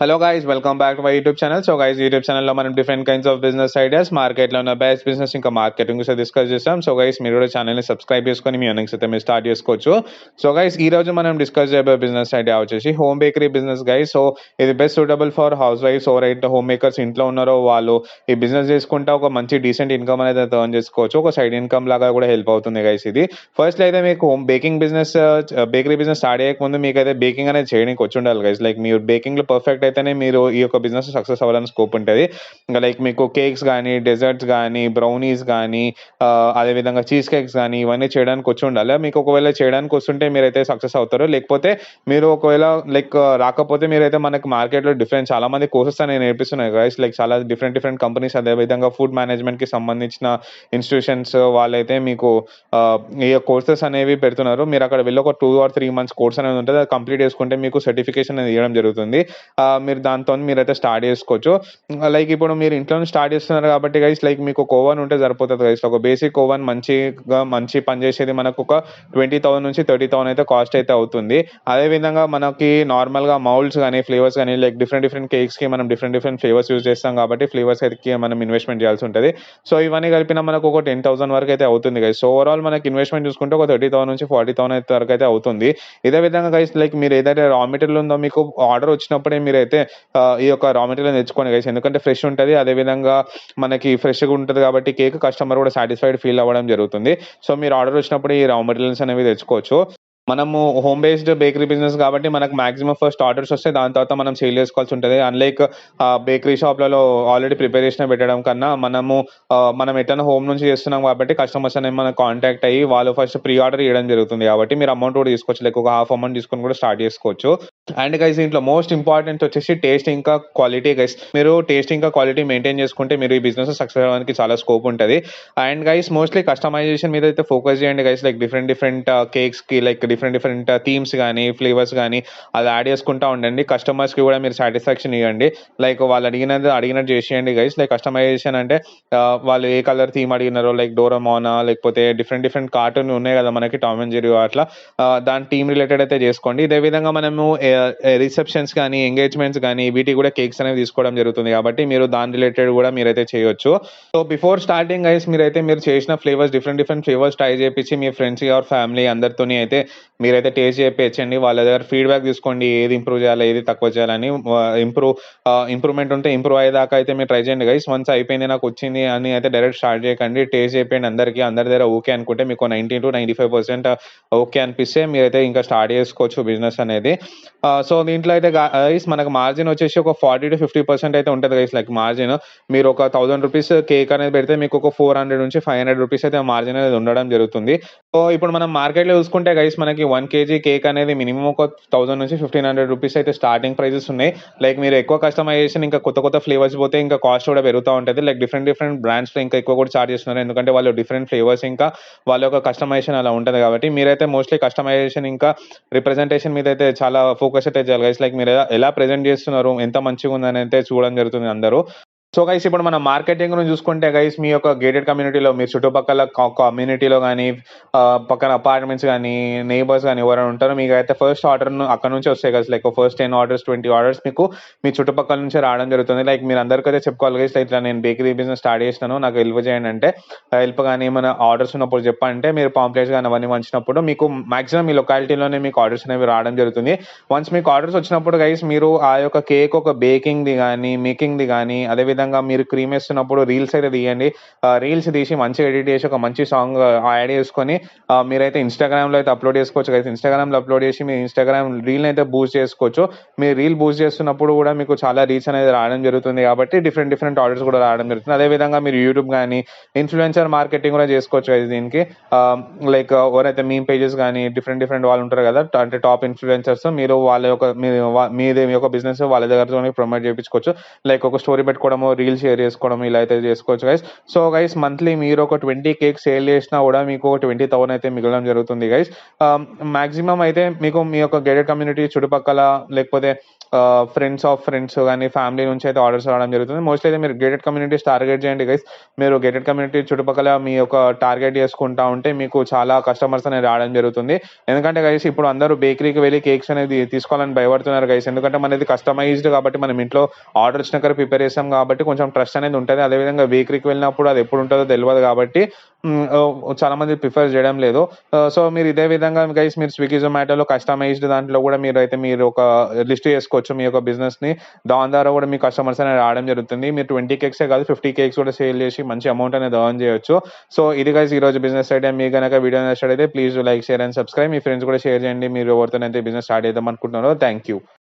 Hello guys, welcome back to my YouTube channel. So guys, YouTube ఛానల్లో మనం different kinds of business ideas, మార్కెట్లో ఉన్న best business ఇంకా marketing గురించి discuss చేస్తాం. సో గైస్, మీరు కూడా ఛానల్ని సబ్స్క్రైబ్ చేసుకొని మీ ఎర్నింగ్స్ అయితే మీరు స్టార్ట్ చేసుకోవచ్చు. సో గైస్, ఈ రోజు మనం డిస్కస్ చేయబోయే బిజినెస్ ఐడియా వచ్చేసి home bakery business guys. So ఇది బెస్ట్ సూటబుల్ ఫర్ హౌస్ వైఫ్స్ ఎవరైతే హోమ్ మేకర్స్ ఇంట్లో ఉన్నారో వాళ్ళు ఈ బిజినెస్ చేసుకుంటే ఒక మంచి డీసెంట్ ఇన్కమ్ అనేది ఎర్న్ చేసుకోవచ్చు. ఒక సైడ్ ఇన్కమ్ లాగా కూడా హెల్ప్ అవుతుంది గైస్ ఇది. ఫస్ట్ అయితే మీకు home baking business, bakery business start అయ్యే ముందు మీకు అయితే బేకింగ్ అనేది చేయడానికి వచ్చి ఉండాలి గైస్. లైక్ మీరు బేకింగ్ లో పర్ఫెక్ట్ అయితేనే మీరు ఈ యొక్క బిజినెస్ సక్సెస్ అవ్వాలని స్కోప్ ఉంటుంది. ఇంకా లైక్ మీకు కేక్స్ కానీ, డెజర్ట్స్ కానీ, బ్రౌనీస్ కానీ, అదేవిధంగా చీజ్ కేక్స్ కానీ ఇవన్నీ చేయడానికి వచ్చి ఉండాలి. మీకు ఒకవేళ చేయడానికి వస్తుంటే మీరైతే సక్సెస్ అవుతారు. లేకపోతే మీరు ఒకవేళ లైక్ రాకపోతే మీరైతే మనకి మార్కెట్లో డిఫరెంట్ చాలా మంది కోర్సెస్ అనేవి నేర్పిస్తున్నాయి గైస్. లైక్ చాలా డిఫరెంట్ కంపెనీస్, అదేవిధంగా ఫుడ్ మేనేజ్మెంట్ కి సంబంధించిన ఇన్స్టిట్యూషన్స్ వాళ్ళైతే మీకు ఈ కోర్సెస్ అనేవి పెడుతున్నారు. మీరు అక్కడ వెళ్ళి ఒక 2 or 3 months కోర్స్ అనేది ఉంటుంది. అది కంప్లీట్ చేసుకుంటే మీకు సర్టిఫికేషన్ అనేది ఇవ్వడం జరుగుతుంది. మీరు దాంతో మీరైతే స్టార్ట్ చేసుకోవచ్చు. లైక్ ఇప్పుడు మీరు ఇంట్లో స్టార్ట్ చేస్తున్నారు కాబట్టి గైస్, లైక్ మీకు ఒక ఓవెన్ ఉంటే సరిపోతుంది గైస్. ఒక బేసిక్ ఓవెన్ మంచి పనిచేసేది మనకు ఒక 20,000 నుంచి 30,000 అయితే కాస్ట్ అయితే అవుతుంది. అదేవిధంగా మనకి నార్మల్గా మౌల్డ్స్ కానీ, ఫ్లేవర్స్ కానీ, లైక్ డిఫరెంట్ కేక్స్కి మనం డిఫరెంట్ ఫ్లేవర్స్ యూజ్ చేస్తాం కాబట్టి ఫ్లేవర్స్ అయితే మనం ఇన్వెస్ట్మెంట్ చేయాల్సి ఉంటుంది. సో ఇవన్నీ కలిపిన మనకు ఒక 10,000 వరకు అయితే అవుతుంది గైస్. సో ఓవరాల్ మనకి ఇన్వెస్ట్మెంట్ చూసుకుంటే ఒక 30,000 నుంచి 40,000 వరకు అయితే అవుతుంది. ఇదే విధంగా గైస్, లైక్ మీరు ఏదైతే రా మెటీరియల్ ఉందో మీకు ఆర్డర్ వచ్చినప్పుడే మీరైతే ఈ యొక్క రా మెటీరియల్ తెచ్చుకోండి గైస్. ఎందుకంటే ఫ్రెష్ ఉంటుంది, అదేవిధంగా మనకి ఫ్రెష్గా ఉంటుంది కాబట్టి కేక్ కస్టమర్ కూడా సాటిస్ఫైడ్ ఫీల్ అవ్వడం జరుగుతుంది. సో మీరు ఆర్డర్ వచ్చినప్పుడు ఈ రా మెటీరియల్స్ అనేవి తెచ్చుకోవచ్చు. మనము హోమ్ బేస్డ్ బేకరీ బిజినెస్ కాబట్టి మనకు మాక్సిమం ఫస్ట్ ఆర్డర్స్ వస్తే దాని తర్వాత మనం సేల్ చేసుకోవాల్సి ఉంటుంది. అన్లైక్ బేకరీ షాప్లలో ఆల్రెడీ ప్రిపరేషన్ పెట్టడం కన్నా మనం ఎట్లైనా హోమ్ నుంచి చేస్తున్నాం కాబట్టి కస్టమర్స్ అనేవి మనకు కాంటాక్ట్ అయ్యి వాళ్ళు ఫస్ట్ ప్రీ ఆర్డర్ ఇవ్వడం జరుగుతుంది. కాబట్టి మీరు అమౌంట్ కూడా తీసుకోవచ్చు, లైక్ ఒక హాఫ్ అమౌంట్ తీసుకొని కూడా స్టార్ట్ చేసుకోవచ్చు. అండ్ గైస్, దీంట్లో మోస్ట్ ఇంపార్టెంట్ వచ్చేసి టేస్ట్ ఇంకా క్వాలిటీ గైస్. మీరు టేస్ట్ ఇంకా క్వాలిటీ మెయింటైన్ చేసుకుంటే మీరు ఈ బిజినెస్ సక్సెస్ అవ్వడానికి చాలా స్కోప్ ఉంటుంది. అండ్ గైస్, మోస్ట్లీ కస్టమైజేషన్ మీద అయితే ఫోకస్ చేయండి గైస్. లైక్ డిఫరెంట్ కేక్స్ కి లైక్ డిఫరెంట్ థీమ్స్ కానీ, ఫ్లేవర్స్ కానీ అది యాడ్ చేసుకుంటా ఉండండి. కస్టమర్స్ కి కూడా మీరు సాటిస్ఫాక్షన్ ఇవ్వండి. లైక్ వాళ్ళు అడిగినట్టు చేసేయండి గైస్. లైక్ కస్టమైజేషన్ అంటే వాళ్ళు ఏ కలర్ థీమ్ అడిగినారో, లైక్ డోరామోనా లేకపోతే డిఫరెంట్ కార్టూన్ ఉన్నాయి కదా మనకి, టామ్ అండ్ జెర్రీ అట్లా దాని థీమ్ రిలేటెడ్ అయితే చేసుకోండి. ఇదే విధంగా మనము రిసెప్షన్స్ కానీ, ఎంగేజ్మెంట్స్ కానీ వీటికి కూడా కేక్స్ అనేవి తీసుకోవడం జరుగుతుంది కాబట్టి మీరు దాని రిలేటెడ్ కూడా మీరైతే చేయొచ్చు. సో బిఫోర్ స్టార్టింగ్ గైస్, మీరు చేసిన ఫ్లేవర్స్ డిఫరెంట్ ఫ్లేవర్స్ ట్రై చేయించి మీ ఫ్రెండ్స్ ఆర్ ఫ్యామిలీ అందరితోని అయితే మీరైతే టేస్ట్ చేయించండి. వాళ్ళ దగ్గర ఫీడ్బ్యాక్ తీసుకోండి, ఏది ఇంప్రూవ్ చేయాలి, ఏది తక్కువ చేయాలని. ఇంప్రూవ్మెంట్ ఉంటే ఇంప్రూవ్ అయ్యేదాకా అయితే మీరు ట్రై చేయండి గైస్. వన్స్ అయిపోయింది నాకు వచ్చింది అని అయితే డైరెక్ట్ స్టార్ట్ చేయకండి. టేస్ట్ చేయండి అందరి దగ్గర ఓకే అనుకుంటే మీకు 90 to 95% ఓకే అనిపిస్తే మీరైతే ఇంకా స్టార్ట్ చేసుకోవచ్చు బిజినెస్ అనేది. సో దీంట్లో అయితే గైస్ మనకు మార్జిన్ వచ్చేసి ఒక 40 to 50% అయితే ఉంటుంది గైస్. లైక్ మార్జిన్ మీరు ఒక 1,000 రూపీస్ కేక్ అనేది పెడితే మీకు ఒక 400 నుంచి 500 రూపీస్ అయితే మార్జిన్ అనేది ఉండడం జరుగుతుంది. సో ఇప్పుడు మనం మార్కెట్లో చూసుకుంటే గైస్, మనకి 1 kg కేక్ అనేది మినిమం ఒక 1,000 నుంచి 1,500 రూపీస్ అయితే స్టార్టింగ్ ప్రైజెస్ ఉన్నాయి. లైక్ మీరు ఎక్కువ కస్టమైజేషన్ ఇంకా కొత్త ఫ్లేవర్స్ పోతే ఇంకా కాస్ట్ కూడా పెరుగుతూ ఉంటుంది. లైక్ డిఫరెంట్ బ్రాండ్స్ లో ఇంకా ఎక్కువ కూడా చార్జ్ చేస్తున్నారు, ఎందుకంటే వాళ్ళు డిఫరెంట్ ఫ్లేవర్స్ ఇంకా వాళ్ళ యొక్క కస్టమైజేషన్ అలా ఉంటుంది కాబట్టి మీరైతే మోస్ట్లీ కస్టమైజేషన్ ఇంకా రిప్రజెంటేషన్ మీద అయితే చాలా ఫోకస్ అయితే చేయాలి గైస్. లైక్ మీరు ఎలా ప్రెజెంట్ చేస్తున్నారు, ఎంత మంచిగా ఉందని అయితే చూడడం జరుగుతుంది అందరూ. సో గైస్, ఇప్పుడు మన మార్కెటింగ్ గురించి చూసుకుంటే గైస్, మీ యొక్క గేటెడ్ కమ్యూనిటీలో, మీ చుట్టుపక్కల కమ్యూనిటీలో కానీ, పక్కన అపార్ట్మెంట్స్ కానీ, నైబర్స్ కానీ ఎవరైనా ఉంటారో మీకు అయితే ఫస్ట్ ఆర్డర్ అక్కడ నుంచి వస్తాయి guys. Like first 10 orders 20 orders మీకు మీ చుట్టుపక్కల నుంచి రావడం జరుగుతుంది. లైక్ మీరు అందరికైతే చెప్పుకోవాలి గైస్, ఇట్లా నేను బేకరీ బిజినెస్ స్టార్ట్ చేసినాను, నాకు హెల్ప్ చేయండి అంటే, హెల్ప్ కానీ ఏమైనా ఆర్డర్స్ ఉన్నప్పుడు చెప్పంటే మీరు పాంప్లెట్స్ కానీ అవన్నీ వంచినప్పుడు మీకు మాక్సిమం మీ లొకాలిటీలోనే మీకు ఆర్డర్స్ అనేవి రావడం జరుగుతుంది. వన్స్ మీకు ఆర్డర్స్ వచ్చినప్పుడు గైస్, మీరు ఆ యొక్క కేక్ ఒక బేకింగ్ది కానీ, మేకింగ్ది కానీ, అదేవిధంగా మీరు క్రీమ్ వేస్తున్నప్పుడు రీల్స్ అయితే తీయండి. రీల్స్ తీసి మంచిగా ఎడిట్ చేసి ఒక మంచి సాంగ్ యాడ్ చేసుకొని మీరైతే ఇన్స్టాగ్రామ్ లో అయితే అప్లోడ్ చేసుకోవచ్చు కదా. ఇన్స్టాగ్రామ్ లో అప్లోడ్ చేసి మీ ఇన్స్టాగ్రామ్ రీల్ అయితే బూస్ట్ చేసుకోవచ్చు. మీరు రీల్ బూస్ట్ చేస్తున్నప్పుడు కూడా మీకు చాలా రీచ్ అనేది రావడం జరుగుతుంది కాబట్టి డిఫరెంట్ ఆర్డర్స్ కూడా రావడం జరుగుతుంది. అదేవిధంగా మీరు యూట్యూబ్ కానీ ఇన్ఫ్లుయెన్సర్ మార్కెటింగ్ కూడా చేసుకోవచ్చు కదా దీనికి. లైక్ ఎవరైతే మీమ్ పేజెస్ కానీ డిఫరెంట్ వాళ్ళు ఉంటారు కదా, అంటే టాప్ ఇన్ఫ్లుయెన్సర్స్, మీరు వాళ్ళ యొక్క మీది యొక్క బిజినెస్ వాళ్ళ దగ్గర ప్రమోట్ చేయించుకోవచ్చు. లైక్ ఒక స్టోరీ పెట్టుకోవడము, రీల్ షేర్ చేసుకోవడం, ఇలా అయితే చేసుకోవచ్చు గైస్. సో గైస్, మంత్లీ మీరు ఒక 20 కేక్స్ సేల్ చేసినా కూడా మీకు 20,000 అయితే మిగలడం జరుగుతుంది గైస్. మాక్సిమం అయితే మీకు మీ యొక్క గేటెడ్ కమ్యూనిటీ చుట్టుపక్కల లేకపోతే ఫ్రెండ్స్ ఆఫ్ ఫ్రెండ్స్ గానీ, ఫ్యామిలీ నుంచి అయితే ఆర్డర్స్ రావడం జరుగుతుంది. మోస్ట్‌లీ అయితే మీరు గేటెడ్ కమ్యూనిటీస్ టార్గెట్ చేయండి గైస్. మీరు గేటెడ్ కమ్యూనిటీ చుట్టుపక్కల మీ యొక్క టార్గెట్ చేసుకుంటా ఉంటే మీకు చాలా కస్టమర్స్ అనేది రావడం జరుగుతుంది. ఎందుకంటే గైస్ ఇప్పుడు అందరూ బేకరీకి వెళ్లి కేక్స్ అనేది తీసుకోవాలని భయపడుతున్నారు గైస్. ఎందుకంటే మనది కస్టమైజ్డ్ కాబట్టి మనం ఇంట్లో ఆర్డర్ వచ్చినాక ప్రిపేర్ చేస్తాం కాబట్టి కొంచెం ట్రస్ట్ అనేది ఉంటది. అదేవిధంగా బేకరీకి వెళ్ళినప్పుడు అది ఎప్పుడు ఉంటదో తెలవదు కాబట్టి చాలా మంది ప్రిఫర్ చేయడం లేదు. సో మీరు ఇదే విధంగా గైస్ మీరు స్విగ్గీ, జొమాటోలో కస్టమైజ్డ్ దాంట్లో కూడా మీరు ఒక లిస్ట్ చేసుకోవచ్చు మీ యొక్క బిజినెస్‌ని. దాని ద్వారా కూడా మీ కస్టమర్స్ అనేది రావడం జరుగుతుంది. మీరు 20 కేక్సే కాదు 50 కేక్స్ కూడా సేల్ చేసి మంచి అమౌంట్ అనేది ఎర్న్ చేయొచ్చు. సో ఇది గైస్ ఈరోజు బిజినెస్ ఐడియా. మీకు గనక వీడియో నచ్చినట్లయితే please like, share and subscribe. Me friends కూడా షేర్ చేయండి. మీరు ఎవరితోనైతే బిజినెస్ స్టార్ట్ చేద్దాం అనుకుంటున్నారో. Thank you.